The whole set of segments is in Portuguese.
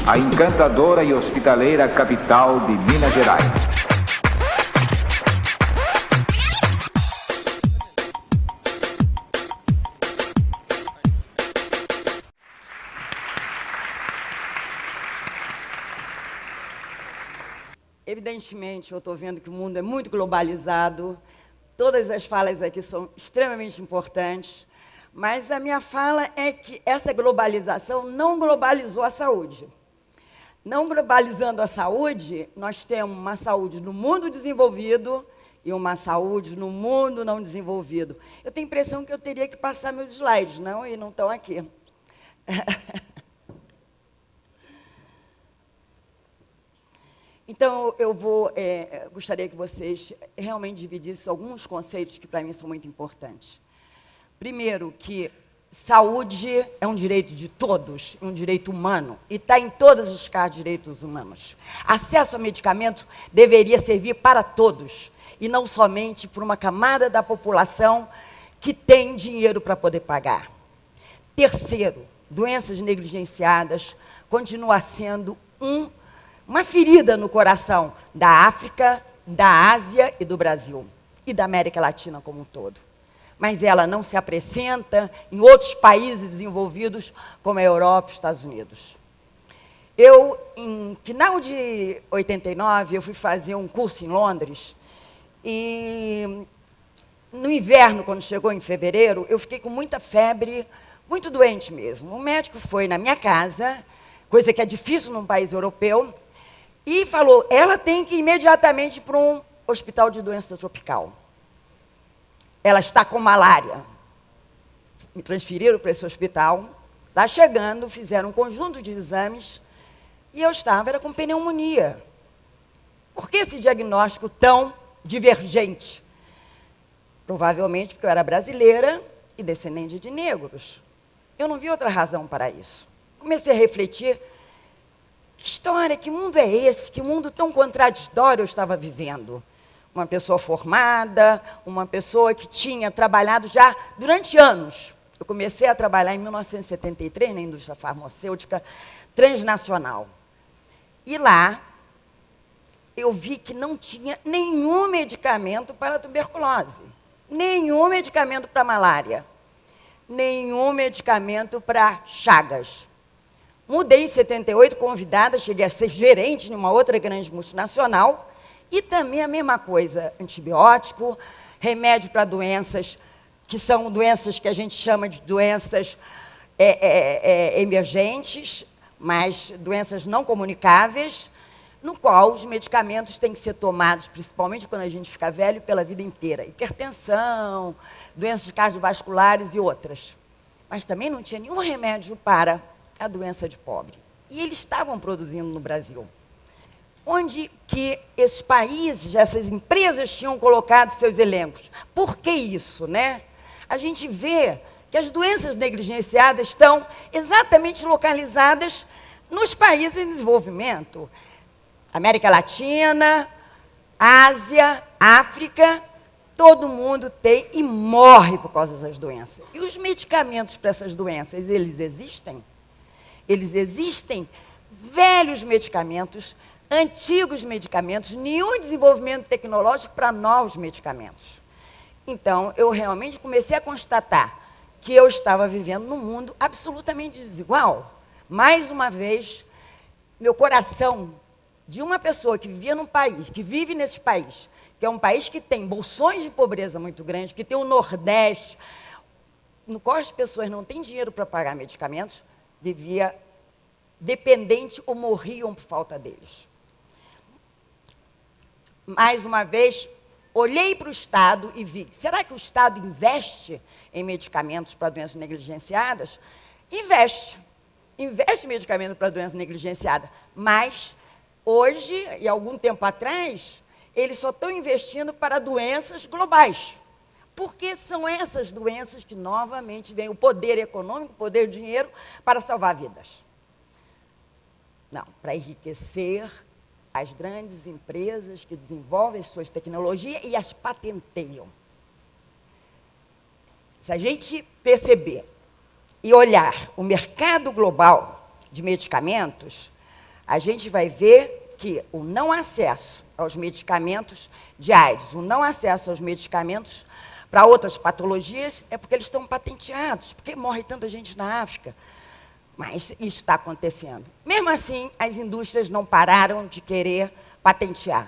a encantadora e hospitaleira capital de Minas Gerais. Evidentemente, eu estou vendo que o mundo é muito globalizado, todas as falas aqui são extremamente importantes, mas a minha fala é que essa globalização não globalizou a saúde. Não globalizando a saúde, nós temos uma saúde no mundo desenvolvido e uma saúde no mundo não desenvolvido. Eu tenho a impressão que eu teria que passar meus slides, não? E não estão aqui. Então, eu gostaria que vocês realmente dividissem alguns conceitos que, para mim, são muito importantes. Primeiro, que saúde é um direito de todos, um direito humano, e está em todas as escalas de direitos humanos. Acesso a medicamento deveria servir para todos, e não somente para uma camada da população que tem dinheiro para poder pagar. Terceiro, doenças negligenciadas continua sendo uma ferida no coração da África, da Ásia e do Brasil, e da América Latina como um todo. Mas ela não se apresenta em outros países desenvolvidos, como a Europa e os Estados Unidos. Em final de 89, eu fui fazer um curso em Londres, e no inverno, quando chegou em fevereiro, eu fiquei com muita febre, muito doente mesmo. O médico foi na minha casa, coisa que é difícil num país europeu, e falou, ela tem que ir imediatamente para um hospital de doença tropical. Ela está com malária. Me transferiram para esse hospital. Lá chegando, fizeram um conjunto de exames, e eu era com pneumonia. Por que esse diagnóstico tão divergente? Provavelmente porque eu era brasileira e descendente de negros. Eu não vi outra razão para isso. Comecei a refletir, que história, que mundo é esse? Que mundo tão contraditório eu estava vivendo? Uma pessoa formada, uma pessoa que tinha trabalhado já durante anos. Eu comecei a trabalhar em 1973 na indústria farmacêutica transnacional. E lá, eu vi que não tinha nenhum medicamento para a tuberculose, nenhum medicamento para a malária, nenhum medicamento para Chagas. Mudei em 78, convidada, cheguei a ser gerente de uma outra grande multinacional, e também a mesma coisa, antibiótico, remédio para doenças, que são doenças que a gente chama de doenças emergentes, mas doenças não comunicáveis, no qual os medicamentos têm que ser tomados, principalmente quando a gente fica velho, pela vida inteira. Hipertensão, doenças cardiovasculares e outras. Mas também não tinha nenhum remédio para a doença de pobre. E eles estavam produzindo no Brasil. Onde que esses países, essas empresas tinham colocado seus elencos. Por que isso, né? A gente vê que as doenças negligenciadas estão exatamente localizadas nos países em desenvolvimento. América Latina, Ásia, África, todo mundo tem e morre por causa dessas doenças. E os medicamentos para essas doenças, eles existem? Eles existem, velhos medicamentos, antigos medicamentos, nenhum desenvolvimento tecnológico para novos medicamentos. Então, eu realmente comecei a constatar que eu estava vivendo num mundo absolutamente desigual. Mais uma vez, meu coração de uma pessoa que vivia num país, que vive nesse país, que é um país que tem bolsões de pobreza muito grandes, que tem o Nordeste, no qual as pessoas não têm dinheiro para pagar medicamentos, vivia dependente ou morriam por falta deles. Mais uma vez, olhei para o Estado e vi, será que o Estado investe em medicamentos para doenças negligenciadas? Investe. Investe em medicamentos para doenças negligenciadas. Mas, hoje, e algum tempo atrás, eles só estão investindo para doenças globais. Porque são essas doenças que, novamente, vem o poder econômico, o poder do dinheiro, para salvar vidas. Não, para enriquecer as grandes empresas que desenvolvem as suas tecnologias e as patenteiam. Se a gente perceber e olhar o mercado global de medicamentos, a gente vai ver que o não acesso aos medicamentos de AIDS, o não acesso aos medicamentos para outras patologias, é porque eles estão patenteados, porque morre tanta gente na África. Mas isso está acontecendo. Mesmo assim, as indústrias não pararam de querer patentear.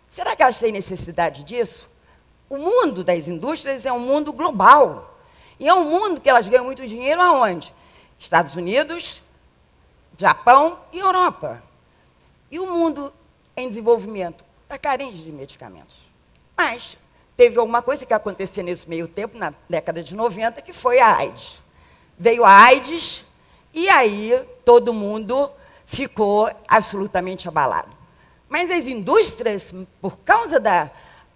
Será que elas têm necessidade disso? O mundo das indústrias é um mundo global. E é um mundo que elas ganham muito dinheiro aonde? Estados Unidos, Japão e Europa. E o mundo em desenvolvimento está carente de medicamentos. Mas teve alguma coisa que aconteceu nesse meio tempo, na década de 90, que foi a AIDS. Veio a AIDS e aí todo mundo ficou absolutamente abalado. Mas as indústrias, por causa da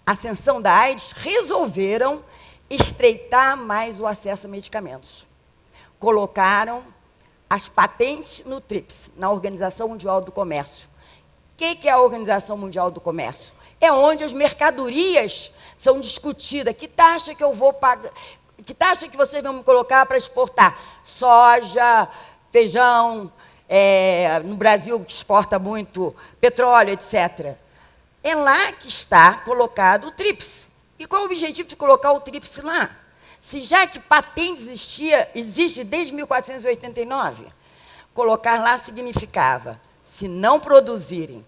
ascensão da AIDS, resolveram estreitar mais o acesso a medicamentos. Colocaram as patentes no TRIPS, na Organização Mundial do Comércio. O que é a Organização Mundial do Comércio? É onde as mercadorias são discutidas. Que taxa que eu vou pagar? Que taxa que vocês vão me colocar para exportar? Soja, feijão, no Brasil que exporta muito petróleo, etc. É lá que está colocado o TRIPS. E qual é o objetivo de colocar o TRIPS lá? Se já que patente existe desde 1489, colocar lá significava, se não produzirem,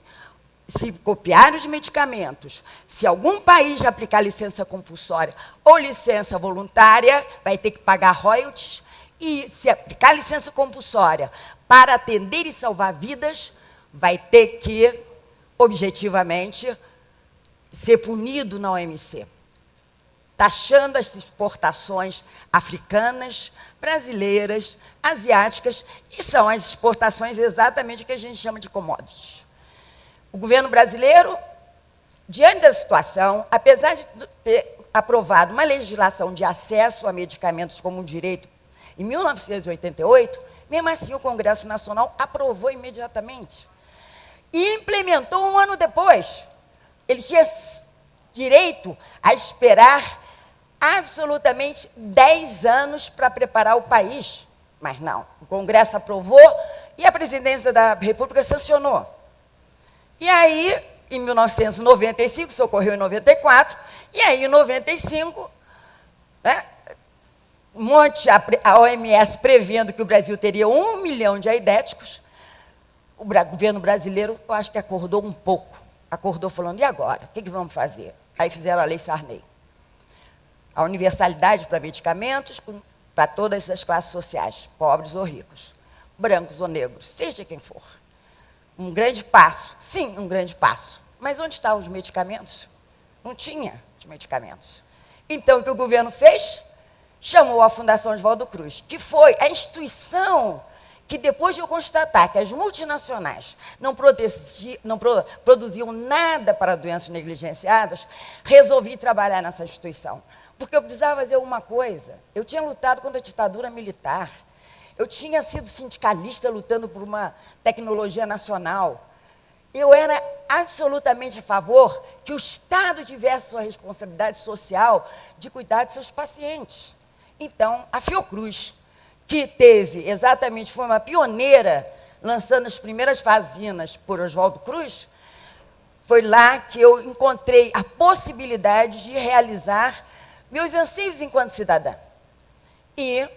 se copiarem os medicamentos, se algum país aplicar licença compulsória ou licença voluntária, vai ter que pagar royalties, e se aplicar licença compulsória para atender e salvar vidas, vai ter que, objetivamente, ser punido na OMC, taxando as exportações africanas, brasileiras, asiáticas, e são as exportações exatamente que a gente chama de commodities. O governo brasileiro, diante da situação, apesar de ter aprovado uma legislação de acesso a medicamentos como um direito em 1988, mesmo assim o Congresso Nacional aprovou imediatamente e implementou um ano depois. Ele tinha direito a esperar absolutamente 10 anos para preparar o país. Mas não, o Congresso aprovou e a Presidência da República sancionou. E aí, em 1995, isso ocorreu em 94, e aí em 95, né, a OMS prevendo que o Brasil teria 1 milhão de aidéticos, o governo brasileiro, eu acho que acordou um pouco. Acordou falando, e agora? O que vamos fazer? Aí fizeram a Lei Sarney. A universalidade para medicamentos, para todas as classes sociais, pobres ou ricos, brancos ou negros, seja quem for. Um grande passo, sim, um grande passo. Mas onde estavam os medicamentos? Não tinha os medicamentos. Então, o que o governo fez? Chamou a Fundação Oswaldo Cruz, que foi a instituição que, depois de eu constatar que as multinacionais não produziam nada para doenças negligenciadas, resolvi trabalhar nessa instituição. Porque eu precisava fazer uma coisa. Eu tinha lutado contra a ditadura militar. Eu tinha sido sindicalista lutando por uma tecnologia nacional. Eu era absolutamente a favor que o Estado tivesse sua responsabilidade social de cuidar de seus pacientes. Então, a Fiocruz, que teve, exatamente, foi uma pioneira, lançando as primeiras vacinas por Oswaldo Cruz, foi lá que eu encontrei a possibilidade de realizar meus anseios enquanto cidadã. E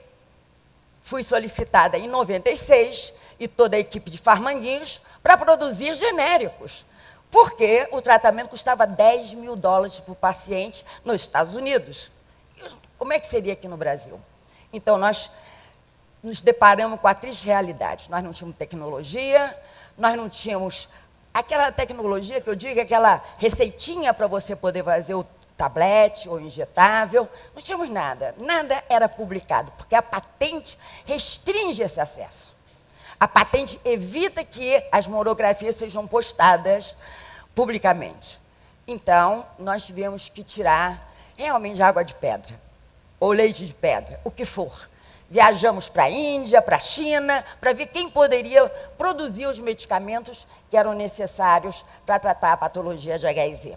fui solicitada em 96, e toda a equipe de Farmanguinhos, para produzir genéricos, porque o tratamento custava $10 mil por paciente nos Estados Unidos. Como é que seria aqui no Brasil? Então, nós nos deparamos com a triste realidade. Nós não tínhamos tecnologia, nós não tínhamos aquela tecnologia que eu digo, aquela receitinha para você poder fazer o tablete ou injetável, não tínhamos nada. Nada era publicado, porque a patente restringe esse acesso. A patente evita que as monografias sejam postadas publicamente. Então, nós tivemos que tirar realmente água de pedra, ou leite de pedra, o que for. Viajamos para a Índia, para a China, para ver quem poderia produzir os medicamentos que eram necessários para tratar a patologia de HIV.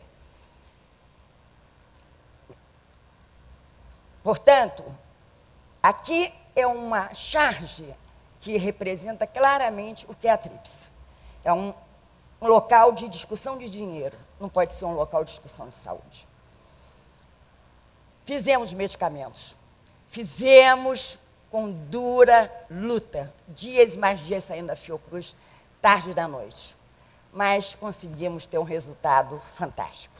Portanto, aqui é uma charge que representa claramente o que é a TRIPS. é um local de discussão de dinheiro, não pode ser um local de discussão de saúde. Fizemos medicamentos, fizemos com dura luta, dias e mais dias saindo da Fiocruz, tarde da noite, mas conseguimos ter um resultado fantástico.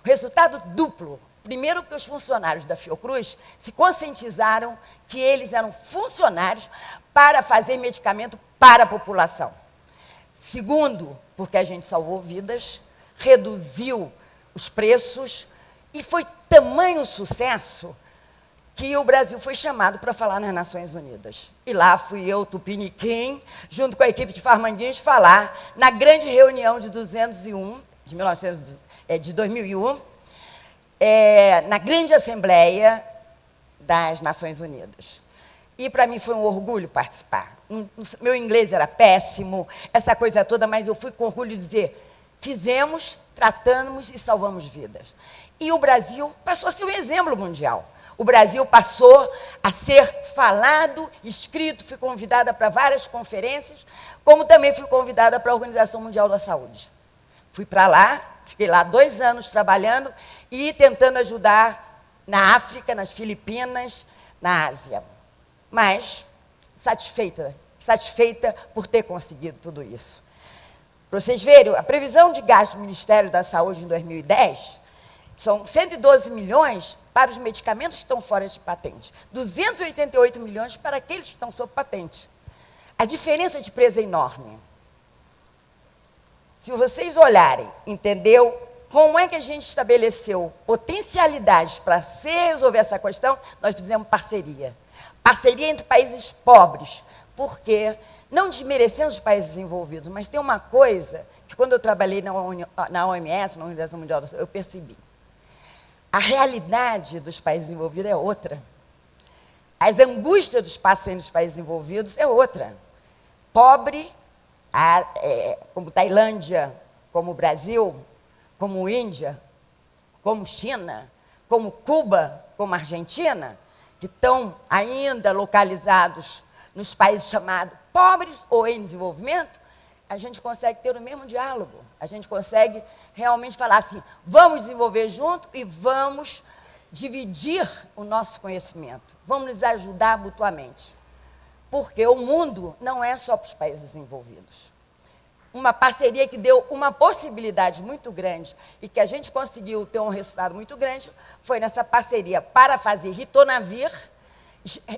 O resultado duplo. Primeiro, porque os funcionários da Fiocruz se conscientizaram que eles eram funcionários para fazer medicamento para a população. Segundo, porque a gente salvou vidas, reduziu os preços e foi tamanho sucesso que o Brasil foi chamado para falar nas Nações Unidas. E lá fui eu, Tupiniquim, junto com a equipe de Farmanguinhos, falar na grande reunião de 2001, de 2001, na grande Assembleia das Nações Unidas. E para mim foi um orgulho participar. Meu inglês era péssimo, essa coisa toda, mas eu fui com orgulho dizer, fizemos, tratamos e salvamos vidas. E o Brasil passou a ser um exemplo mundial. O Brasil passou a ser falado, escrito, fui convidada para várias conferências, como também fui convidada para a Organização Mundial da Saúde. Fui para lá, fiquei lá 2 anos trabalhando e tentando ajudar na África, nas Filipinas, na Ásia. Mas satisfeita por ter conseguido tudo isso. Para vocês verem, a previsão de gasto do Ministério da Saúde em 2010 são 112 milhões para os medicamentos que estão fora de patente, 288 milhões para aqueles que estão sob patente. A diferença de preço é enorme. Se vocês olharem, entendeu? Como é que a gente estabeleceu potencialidades para se resolver essa questão? Nós fizemos parceria. Parceria entre países pobres, porque, não desmerecendo os países desenvolvidos, mas tem uma coisa que quando eu trabalhei na OMS, na Organização Mundial da Saúde, eu percebi. A realidade dos países desenvolvidos é outra. As angústias dos pacientes dos países desenvolvidos é outra. Pobre, como Tailândia, como Brasil, como Índia, como China, como Cuba, como Argentina, que estão ainda localizados nos países chamados pobres ou em desenvolvimento, a gente consegue ter o mesmo diálogo. A gente consegue realmente falar assim, vamos desenvolver junto e vamos dividir o nosso conhecimento. Vamos nos ajudar mutuamente. Porque o mundo não é só para os países desenvolvidos. Uma parceria que deu uma possibilidade muito grande e que a gente conseguiu ter um resultado muito grande foi nessa parceria para fazer ritonavir,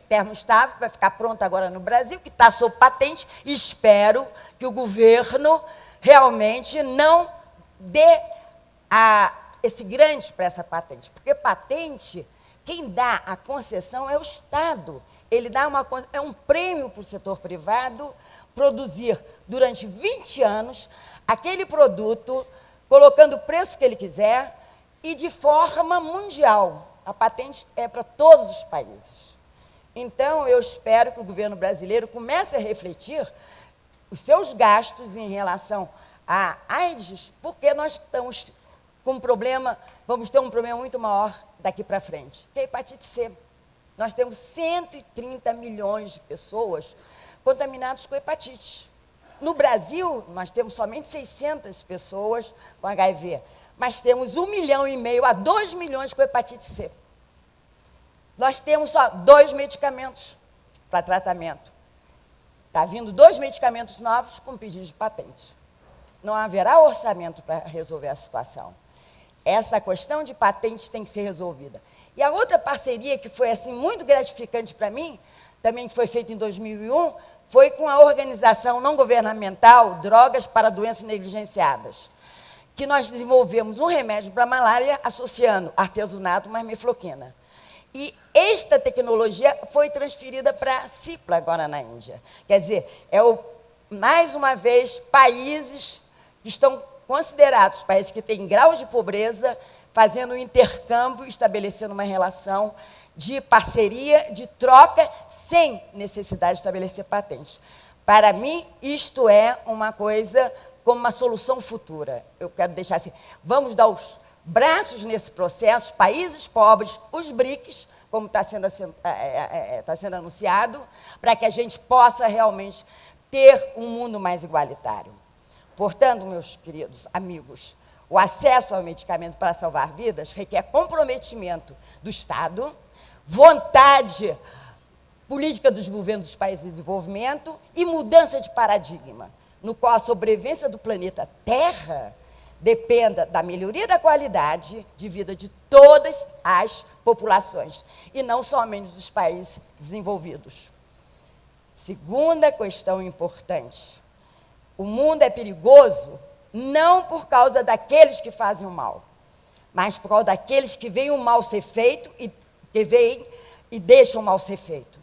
termoestável, que vai ficar pronto agora no Brasil, que está sob patente, e espero que o governo realmente não dê esse grande para essa patente. Porque patente, quem dá a concessão é o Estado. Ele dá é um prêmio para o setor privado produzir durante 20 anos aquele produto, colocando o preço que ele quiser e de forma mundial. A patente é para todos os países. Então, eu espero que o governo brasileiro comece a refletir os seus gastos em relação à AIDS, porque nós estamos com um problema, vamos ter um problema muito maior daqui para frente, que é a hepatite C. Nós temos 130 milhões de pessoas contaminadas com hepatite. No Brasil, nós temos somente 600 pessoas com HIV, mas temos 1,5 milhão a 2 milhões com hepatite C. Nós temos só 2 medicamentos para tratamento. Está vindo 2 medicamentos novos com pedido de patente. Não haverá orçamento para resolver a situação. Essa questão de patente tem que ser resolvida. E a outra parceria que foi assim, muito gratificante para mim, também que foi feita em 2001, foi com a organização não governamental Drogas para Doenças Negligenciadas, que nós desenvolvemos um remédio para a malária associando artesunato mais mefloquina. E esta tecnologia foi transferida para a Cipla, agora na Índia. Quer dizer, mais uma vez, países que estão considerados países que têm graus de pobreza, fazendo um intercâmbio, estabelecendo uma relação de parceria, de troca, sem necessidade de estabelecer patentes. Para mim, isto é uma coisa como uma solução futura. Eu quero deixar assim, vamos dar os braços nesse processo, países pobres, os BRICS, como está sendo anunciado, para que a gente possa realmente ter um mundo mais igualitário. Portanto, meus queridos amigos, o acesso ao medicamento para salvar vidas requer comprometimento do Estado, vontade política dos governos dos países em desenvolvimento e mudança de paradigma, no qual a sobrevivência do planeta Terra dependa da melhoria da qualidade de vida de todas as populações, e não somente dos países desenvolvidos. Segunda questão importante: o mundo é perigoso não por causa daqueles que fazem o mal, mas por causa daqueles que veem o mal ser feito e deixam o mal ser feito.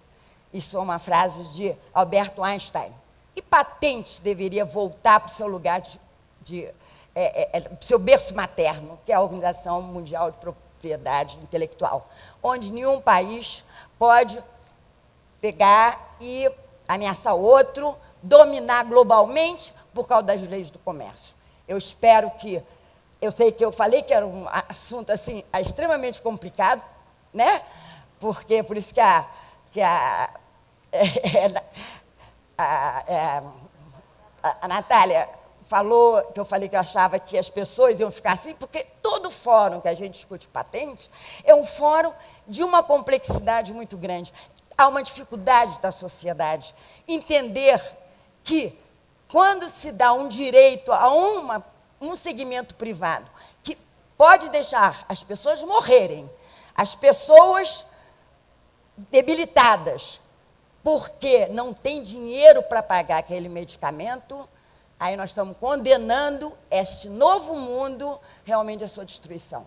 Isso é uma frase de Albert Einstein. E patentes deveria voltar para o seu lugar seu berço materno, que é a Organização Mundial de Propriedade Intelectual, onde nenhum país pode pegar e ameaçar outro, dominar globalmente por causa das leis do comércio. Eu espero que... Eu sei que eu falei que era um assunto assim, extremamente complicado, né? Porque, por isso que a Natália falou, que eu falei que eu achava que as pessoas iam ficar assim, porque todo fórum que a gente discute patente é um fórum de uma complexidade muito grande. Há uma dificuldade da sociedade entender que, quando se dá um direito a um segmento privado, que pode deixar as pessoas morrerem, as pessoas debilitadas, porque não tem dinheiro para pagar aquele medicamento, aí nós estamos condenando este novo mundo realmente à sua destruição.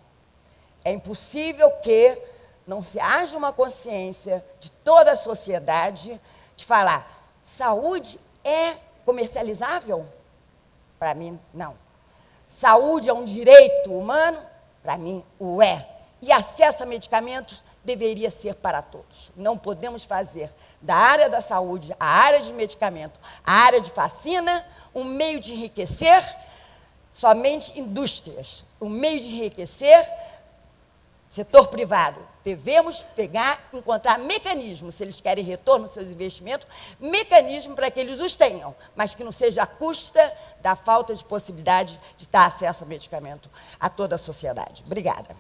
É impossível que não se haja uma consciência de toda a sociedade de falar: saúde é comercializável? Para mim, não. Saúde é um direito humano? Para mim, o é. E acesso a medicamentos deveria ser para todos. Não podemos fazer da área da saúde, a área de medicamento, a área de vacina, um meio de enriquecer somente indústrias, um meio de enriquecer setor privado. Devemos encontrar mecanismos, se eles querem retorno aos seus investimentos, mecanismos para que eles os tenham, mas que não seja à custa da falta de possibilidade de dar acesso ao medicamento a toda a sociedade. Obrigada.